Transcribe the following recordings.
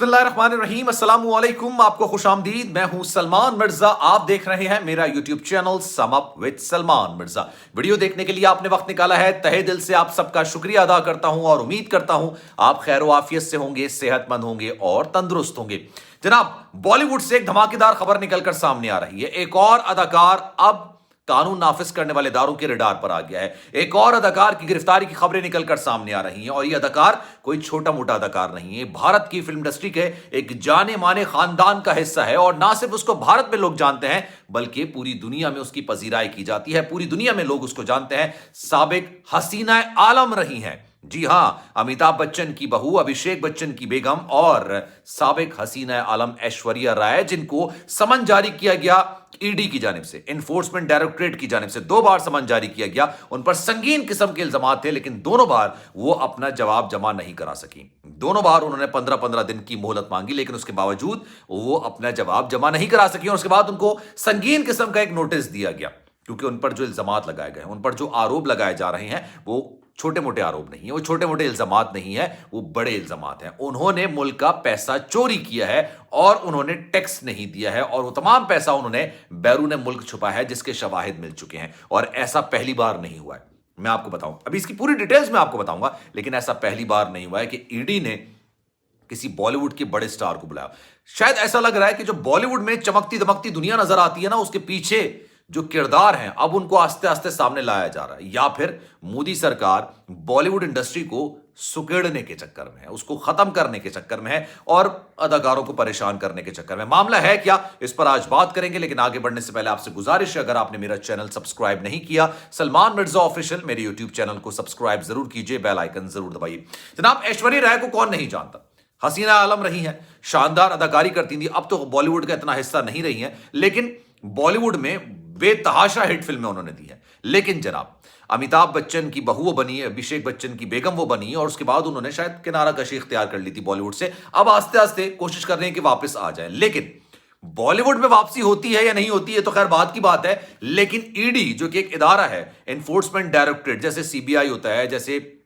बिस्मिल्लाहिर्रहमानिर्रहीम, अस्सलाम वालेकुम। आपको खुशामदीद। मैं हूं सलमान मिर्जा। आप देख रहे हैं मेरा YouTube channel sum up with Salman Mirza. Video देखने के लिए आपने वक्त निकाला है, तहे दिल से आप सबका शुक्रिया अदा करता हूं और उम्मीद करता हूं आप खैर आफियत से होंगे, सेहतमंद होंगे और तंदुरुस्त होंगे। जनाब, बॉलीवुड से एक धमाकेदार खबर निकलकर सामने आ रही है। एक और अदाकार अब कानून नाफिज करने वाले इदारों के रडार पर आ गया है। एक और अदाकार की गिरफ्तारी की खबरें निकलकर सामने आ रही हैं और यह अदाकार कोई छोटा मोटा अदाकार नहीं है। भारत की फिल्म इंडस्ट्री के एक जाने माने खानदान का हिस्सा है और ना सिर्फ उसको भारत में लोग जानते हैं बल्कि पूरी दुनिया में उसकी पजीराई की जाती है। पूरी दुनिया में लोग उसको जानते हैं। साबिक हसीना आलम रही हैं। जी हां, अमिताभ बच्चन की बहू, अभिषेक बच्चन की बेगम और साबिक हसीना आलम ऐश्वर्या राय, जिनको समन जारी किया गया ईडी की जानिब से, एनफोर्समेंट डायरेक्टरेट की जानिब से 2 बार समन जारी किया गया। उन पर संगीन किस्म के इल्जाम थे, लेकिन दोनों बार वो अपना जवाब जमा नहीं करा सकी। दोनों बार उन्होंने 15-15 दिन की मोहलत मांगी, लेकिन उसके बावजूद वो अपना जवाब जमा नहीं करा सकी और उसके बाद उनको संगीन किस्म का एक नोटिस दिया गया, क्योंकि उन पर जो इल्जाम लगाए गए, उन पर जो आरोप लगाए जा रहे हैं, वो छोटे मोटे आरोप नहीं है, वो छोटे मोटे इल्जामात नहीं है, वो बड़े इल्जामात हैं। उन्होंने मुल्क का पैसा चोरी किया है और उन्होंने टैक्स नहीं दिया है और वो तमाम पैसा उन्होंने बैरून मुल्क छुपा है, जिसके शवाहिद मिल चुके हैं और ऐसा पहली बार नहीं हुआ है। मैं आपको बताऊं, अभी इसकी पूरी डिटेल्स मैं आपको बताऊंगा, लेकिन ऐसा पहली बार नहीं हुआ है कि ईडी ने किसी बॉलीवुड के बड़े स्टार को बुलाया। शायद ऐसा लग रहा है कि जो बॉलीवुड में चमकती दमकती दुनिया नजर आती है ना, उसके पीछे जो किरदार हैं अब उनको आस्ते आस्ते सामने लाया जा रहा है, या फिर मोदी सरकार बॉलीवुड इंडस्ट्री को सुकेड़ने के चक्कर में है, उसको खत्म करने के चक्कर में है और अदाकारों को परेशान करने के चक्कर में। मामला है क्या, इस पर आज बात करेंगे, लेकिन आगे बढ़ने से पहले आपसे गुजारिश है, अगर आपने मेरा चैनल सब्सक्राइब नहीं किया, सलमान मिर्जा ऑफिशियल, मेरे यूट्यूब चैनल को सब्सक्राइब जरूर कीजिए, बेल आइकन जरूर दबाइए। जनाब, ऐश्वर्या राय को कौन नहीं जानता। हसीना आलम रही हैं, शानदार अदाकारी करती थी, अब तो बॉलीवुड का इतना हिस्सा नहीं रही हैं, लेकिन बॉलीवुड में बेतहाशा हिट फिल्में उन्होंने दी हैं। लेकिन जनाब, अमिताभ बच्चन की बहू वो बनी, अभिषेक बच्चन की बेगम वो बनी और उसके बाद उन्होंने शायद किनारा कशी इख्तियार कर ली थी बॉलीवुड से। अब आस्ते आस्ते कोशिश कर रहे हैं कि वापस आ जाए, लेकिन बॉलीवुड में वापसी होती है या नहीं होती है तो खैर बात की बात है। लेकिन ईडी जो कि एक इदारा है, एनफोर्समेंट डायरेक्टरेट, जैसे सीबीआई होता है, जैसे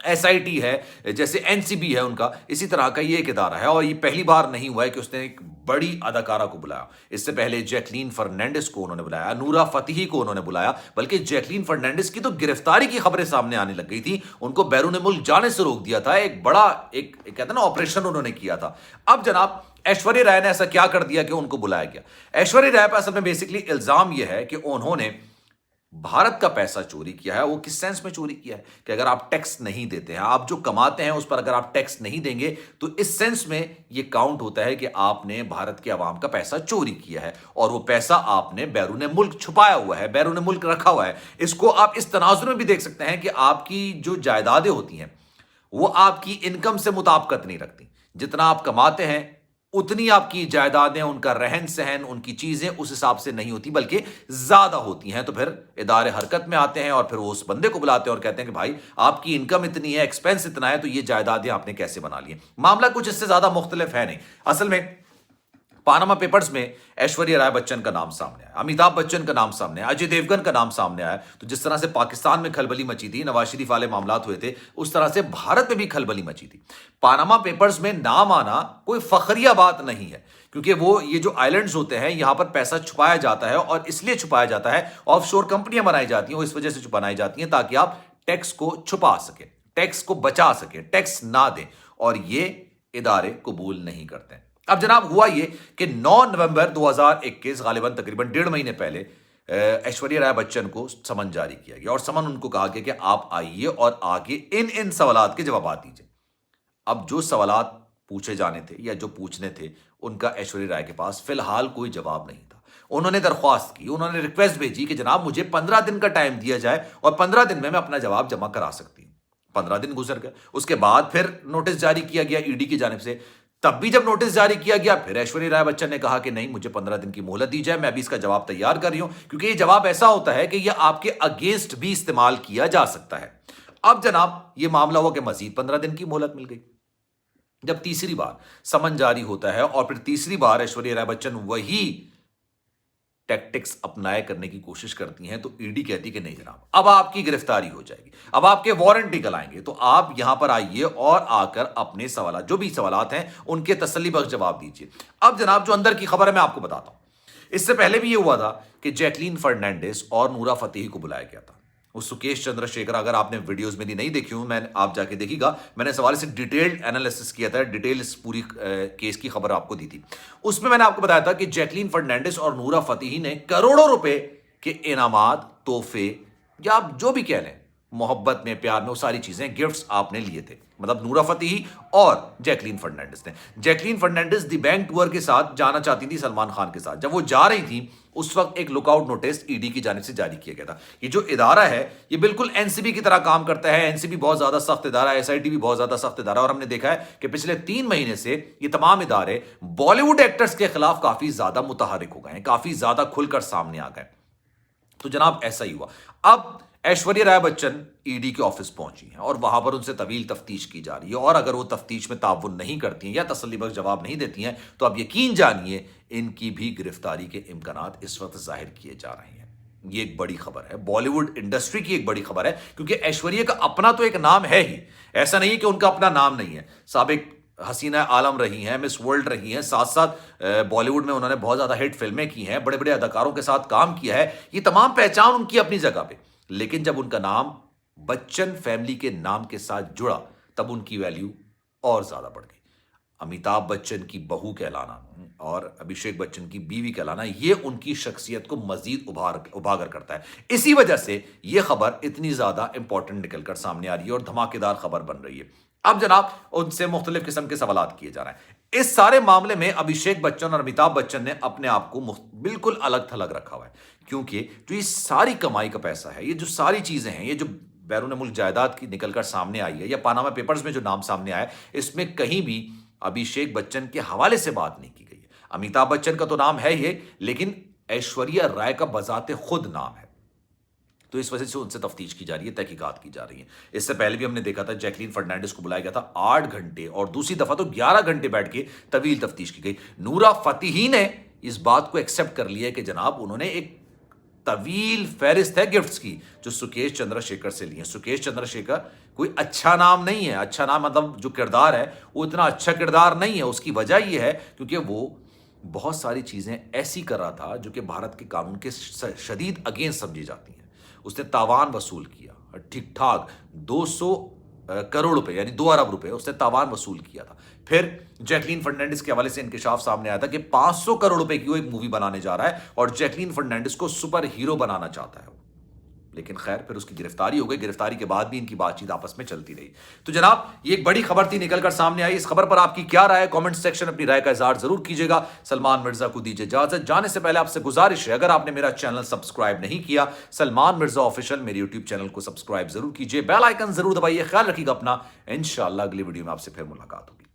एसआईटी है, जैसे एनसीबी है उनका, इसी तरह का ये एक इदारा है और ये पहली बार नहीं हुआ है कि उसने एक बड़ी अदाकारा को बुलाया। इससे पहले जैकलीन फर्नांडिस को उन्होंने बुलाया, नूरा फतेही को उन्होंने बुलाया, बल्कि जैकलीन फर्नांडिस की तो गिरफ्तारी की खबरें सामने आने लग गई थी, उनको बैरून मुल्क जाने से रोक दिया था। एक बड़ा एक कहते हैं ना ऑपरेशन उन्होंने किया था। अब जनाब, ऐश्वर्या राय ने ऐसा क्या कर दिया कि उनको बुलाया गया। ऐश्वर्या राय पर असल में बेसिकली इल्जाम यह है कि उन्होंने भारत का पैसा चोरी किया है। वो किस सेंस में चोरी किया है कि अगर आप टैक्स नहीं देते हैं, आप जो कमाते हैं उस पर अगर आप टैक्स नहीं देंगे तो इस सेंस में ये काउंट होता है कि आपने भारत के अवाम का पैसा चोरी किया है और वो पैसा आपने बैरून मुल्क छुपाया हुआ है, बैरून मुल्क रखा हुआ है। इसको आप इस तनाजुर में भी देख सकते हैं कि आपकी जो जायदादें होती हैं वो आपकी इनकम से मुताबिकत नहीं रखती। जितना आप कमाते हैं उतनी आपकी जायदादें, उनका रहन सहन, उनकी चीजें उस हिसाब से नहीं होती, बल्कि ज्यादा होती हैं। तो फिर इदारे हरकत में आते हैं और फिर वो उस बंदे को बुलाते हैं और कहते हैं कि भाई आपकी इनकम इतनी है, एक्सपेंस इतना है, तो ये जायदादें आपने कैसे बना ली। मामला कुछ इससे ज्यादा मुख्तलिफ है नहीं। असल में पानामा पेपर्स में ऐश्वर्या राय बच्चन का नाम सामने आया, अमिताभ बच्चन का नाम सामने आया, अजय देवगन का नाम सामने आया। तो जिस तरह से पाकिस्तान में खलबली मची थी, नवाज शरीफ वाले मामलात हुए थे, उस तरह से भारत में भी खलबली मची थी। पानामा पेपर्स में नाम आना कोई फखरिया बात नहीं है, क्योंकि वो ये जो आइलैंड्स होते हैं यहां पर पैसा छुपाया जाता है और इसलिए छुपाया जाता है, ऑफशोर कंपनियां बनाई जाती हैं, वो इस वजह से बनाई जाती हैं ताकि आप टैक्स को छुपा सके, टैक्स को बचा सके, टैक्स ना दें, और ये इदारे कबूल नहीं करते हैं। अब जनाब, हुआ ये कि 9 नवंबर 2021, गालिबन तकरीबन 1.5 महीने पहले, ऐश्वर्या राय बच्चन को समन जारी किया गया और समन उनको कहा गया कि आप आइए और आगे इन सवालात के जवाब दीजिए। अब जो सवालात पूछे जाने थे या जो पूछने थे, उनका ऐश्वर्या राय के पास फिलहाल कोई जवाब नहीं था। उन्होंने दरख्वास्त की, उन्होंने रिक्वेस्ट भेजी कि जनाब मुझे 15 दिन का टाइम दिया जाए और 15 दिन में मैं अपना जवाब जमा करा सकती हूं। 15 दिन गुजर गए, उसके बाद फिर नोटिस जारी किया गया ईडी की जानिब से। तब भी जब नोटिस जारी किया गया, फिर ऐश्वर्या राय बच्चन ने कहा कि नहीं, मुझे 15 दिन की मोहलत दी जाए, मैं अभी इसका जवाब तैयार कर रही हूं, क्योंकि ये जवाब ऐसा होता है कि यह आपके अगेंस्ट भी इस्तेमाल किया जा सकता है। अब जनाब, यह मामला हुआ कि मजीद 15 दिन की मोहलत मिल गई। जब तीसरी बार समन जारी होता है और फिर तीसरी बार ऐश्वर्या राय बच्चन वही टैक्टिक्स अपनाए करने की कोशिश करती हैं तो ईडी कहती कि नहीं जनाब, अब आपकी गिरफ्तारी हो जाएगी, अब आपके वारंट निकल आएंगे, तो आप यहां पर आइए और आकर अपने सवाल, जो भी सवालात हैं उनके तसल्ली बख्श जवाब दीजिए। अब जनाब जो अंदर की खबर है मैं आपको बताता हूं। इससे पहले भी यह हुआ था कि जैकलीन फर्नांडिस और नूरा फतेही को बुलाया गया था। वो सुकेश चंद्रशेखर, अगर आपने वीडियोस मेरी नहीं देखी हूं, मैं आप जाके देखिएगा, मैंने सवाल से डिटेल्ड एनालिसिस किया था, डिटेल इस पूरी केस की खबर आपको दी थी। उसमें मैंने आपको बताया था कि जैकलीन फर्नांडिस और नूरा फतेही ने करोड़ों रुपए के इनामात, तोहफे या आप जो भी कह लें, मोहब्बत में, प्यार में, वो सारी चीजें, गिफ्ट्स आपने लिए थे। मतलब नूरा फतेही और जैकलीन फर्नांडिस ने। जैकलीन फर्नांडिस दी बैंक टूर के साथ जाना चाहती थी सलमान खान के साथ। जब वो जा रही थी उस वक्त एक लुकआउट नोटिस ईडी की जानिब से जारी किया गया था। ये जो इदारा है ये बिल्कुल एनसीबी की तरह काम करता है। एनसीबी बहुत ज्यादा सख्त इदारा है, एसआईटी भी बहुत ज्यादा सख्त इदारा है, और हमने देखा है कि पिछले 3 महीने से ये तमाम इदारे बॉलीवुड एक्टर्स के खिलाफ काफी ज्यादा मुतहरिक हो गए हैं, काफी ज्यादा खुलकर सामने आ गए। तो जनाब ऐसा ही हुआ। अब ऐश्वर्या राय बच्चन ईडी के ऑफिस पहुंची हैं और वहां पर उनसे तवील तफ्तीश की जा रही है, और अगर वो तफ्तीश में ताउन नहीं करती हैं या तसल्लीबख्श जवाब नहीं देती हैं तो अब यकीन जानिए इनकी भी गिरफ्तारी के इम्कानात इस वक्त जाहिर किए जा रहे हैं। ये एक बड़ी खबर है, बॉलीवुड इंडस्ट्री की एक बड़ी खबर है, क्योंकि ऐश्वर्या का अपना तो एक नाम है ही, ऐसा नहीं है कि उनका अपना नाम नहीं है। साबिक हसीना आलम रही हैं, मिस वर्ल्ड रही हैं, साथ साथ बॉलीवुड में उन्होंने बहुत ज्यादा हिट फिल्में की हैं, बड़े बड़े अदाकारों के साथ काम किया है। ये तमाम पहचान उनकी अपनी जगह पे, लेकिन जब उनका नाम बच्चन फैमिली के नाम के साथ जुड़ा तब उनकी वैल्यू और ज्यादा बढ़ गई। अमिताभ बच्चन की बहू कहलाना और अभिषेक बच्चन की बीवी कहलाना, यह उनकी शख्सियत को मजीद उभागर करता है। इसी वजह से यह खबर इतनी ज्यादा इंपॉर्टेंट निकलकर सामने आ रही है और धमाकेदार खबर बन रही है। अब जनाब उनसे मुख्तलिफ किस्म के सवाल किए जा रहे हैं। इस सारे मामले में अभिषेक बच्चन और अमिताभ बच्चन ने अपने आप को बिल्कुल अलग थलग रखा हुआ है, क्योंकि जो ये सारी कमाई का पैसा है, ये जो सारी चीजें हैं, ये जो बैरून मुल्क जायदाद की निकलकर सामने आई है या पानामा पेपर्स में जो नाम सामने आया है, इसमें कहीं भी अभिषेक बच्चन के हवाले से बात नहीं की गई है। अमिताभ बच्चन का तो नाम है ही, लेकिन ऐश्वर्या राय का बजाते खुद नाम है। तो इस वजह से उनसे तफ्तीश की जा रही है, तहकीकात की जा रही है। इससे पहले भी हमने देखा था जैकलीन फर्नांडिस को बुलाया गया था 8 घंटे, और दूसरी दफा तो 11 घंटे बैठ के तवील तफ्तीश की गई। नूरा फतेही ने इस बात को एक्सेप्ट कर लिया कि जनाब उन्होंने एक तवील फहरिस्त है गिफ्ट्स की जो सुकेश चंद्रशेखर से लिए। सुकेश चंद्रशेखर कोई अच्छा नाम नहीं है, अच्छा नाम मतलब जो किरदार है वो इतना अच्छा किरदार नहीं है। उसकी वजह यह है क्योंकि वो बहुत सारी चीजें ऐसी कर रहा था जो कि भारत के कानून के शदीद अगेंस्ट समझी जाती हैं। उसने तावान वसूल किया, ठीक ठाक 200 करोड़ रुपए यानी 2 अरब रुपए उसने तावान वसूल किया था। फिर जैकलीन फर्नांडिस के हवाले से इंकशाफ सामने आया था कि 500 करोड़ रुपए की वो एक मूवी बनाने जा रहा है और जैकलीन फर्नांडिस को सुपर हीरो बनाना चाहता है। लेकिन खैर फिर उसकी गिरफ्तारी हो गई। गिरफ्तारी के बाद भी इनकी बातचीत आपस में चलती रही। तो जनाब ये एक बड़ी खबर थी, निकलकर सामने आई। इस खबर पर आपकी क्या राय है? कमेंट सेक्शन में अपनी राय का इजहार जरूर कीजिएगा। सलमान मिर्जा को दीजिए इजाजत। जाने से पहले आपसे गुजारिश है, अगर आपने मेरा चैनल सब्सक्राइब नहीं किया, सलमान मिर्जा ऑफिशियल मेरे यूट्यूब चैनल को सब्सक्राइब जरूर कीजिए, बेल आइकन जरूर दबाइए। ख्याल रखिएगा अपना। इंशाअल्लाह अगली वीडियो में आपसे फिर मुलाकात होगी।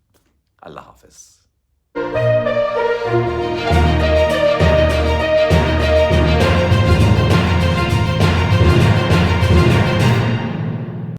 अल्लाह हाफिज।